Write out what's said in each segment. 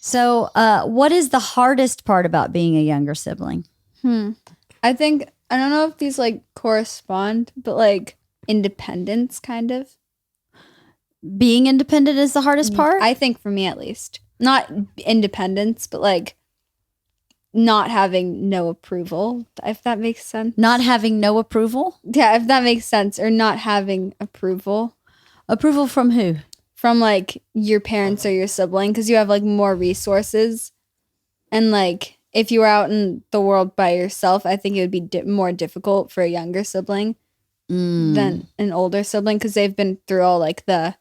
So, what is the hardest part about being a younger sibling? I think, I don't know if these like correspond, but like independence kind of. Being independent is the hardest part? I think for me at least. Not independence, but like not having no approval, if that makes sense. Not having no approval? Yeah, if that makes sense. Or not having approval. Approval from who? From like your parents or your sibling, because you have like more resources. And like if you were out in the world by yourself, I think it would be more difficult for a younger sibling than an older sibling, because they've been through all like the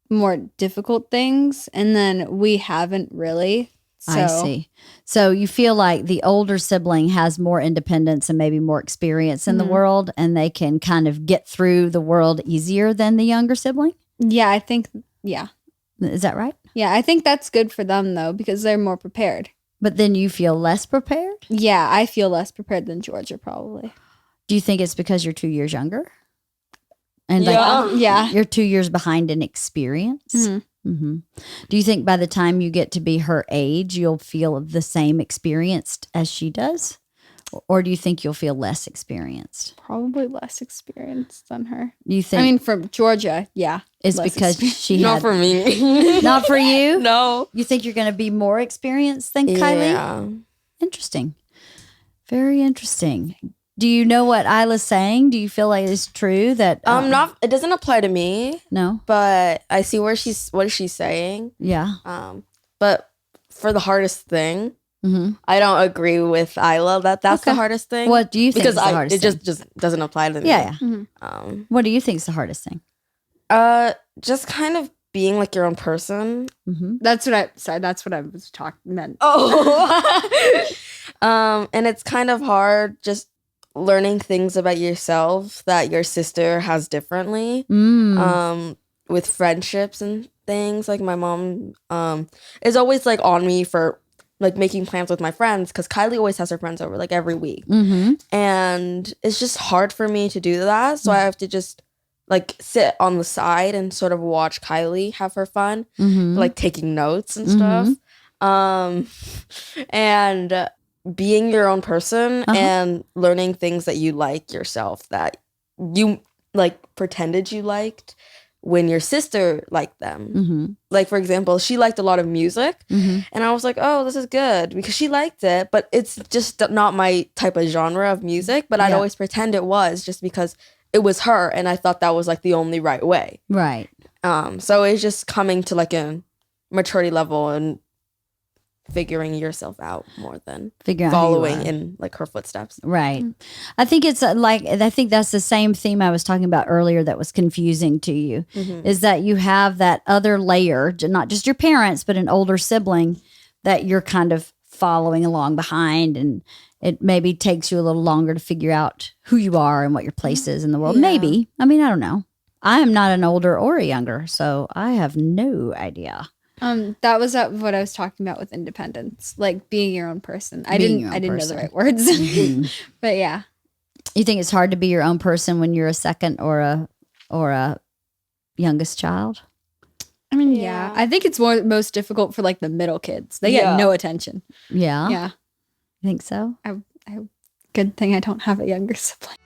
more difficult things, and then we haven't really. So. I see. So you feel like the older sibling has more independence and maybe more experience in the world, and they can kind of get through the world easier than the younger sibling? Yeah, I think, yeah. Is that right? Yeah, I think that's good for them, though, because they're more prepared. But then you feel less prepared? Yeah, I feel less prepared than Georgia, probably. Do you think it's because you're 2 years younger? And Yeah. you're 2 years behind in experience? Mm-hmm. Do you think by the time you get to be her age, you'll feel the same experienced as she does? Or do you think you'll feel less experienced? Probably less experienced than her. You think? I mean, from Georgia, yeah. It's because she Not for me. Not for you? No. You think you're going to be more experienced than Kylie? Yeah. Interesting. Very interesting. Do you know what Ila's saying? Do you feel like it's true that Not, it doesn't apply to me. No. But I see what she's saying. Yeah. But for the hardest thing, I don't agree with Ila that's the hardest thing. What do you think because is the hardest it thing? just doesn't apply to me. Yeah. What do you think is the hardest thing? Just kind of being like your own person. That's what I was meant. Oh. And it's kind of hard just learning things about yourself that your sister has differently. With friendships and things. Like my mom is always like on me for like making plans with my friends, because Kylie always has her friends over like every week. And it's just hard for me to do that. So I have to just like sit on the side and sort of watch Kylie have her fun, like taking notes and stuff. And being your own person and learning things that you like yourself that you like pretended you liked when your sister liked them. Like, for example, she liked a lot of music and I was like, oh, this is good because she liked it, but it's just not my type of genre of music. But I'd always pretend it was, just because it was her and I thought that was like the only right way. Right. So it's just coming to like a maturity level and figuring yourself out more than following in like her footsteps. Right. I think it's I think that's the same theme I was talking about earlier that was confusing to you, is that you have that other layer, not just your parents, but an older sibling that you're kind of following along behind, and it maybe takes you a little longer to figure out who you are and what your place is in the world. Yeah. Maybe. I mean, I don't know. I am not an older or a younger, so I have no idea. That was what I was talking about with independence, like being your own person. I didn't know the right words, but yeah. You think it's hard to be your own person when you're a second or a youngest child? I mean, yeah. I think it's most difficult for like the middle kids. They get no attention. Yeah. Yeah. You think so? Good thing I don't have a younger sibling.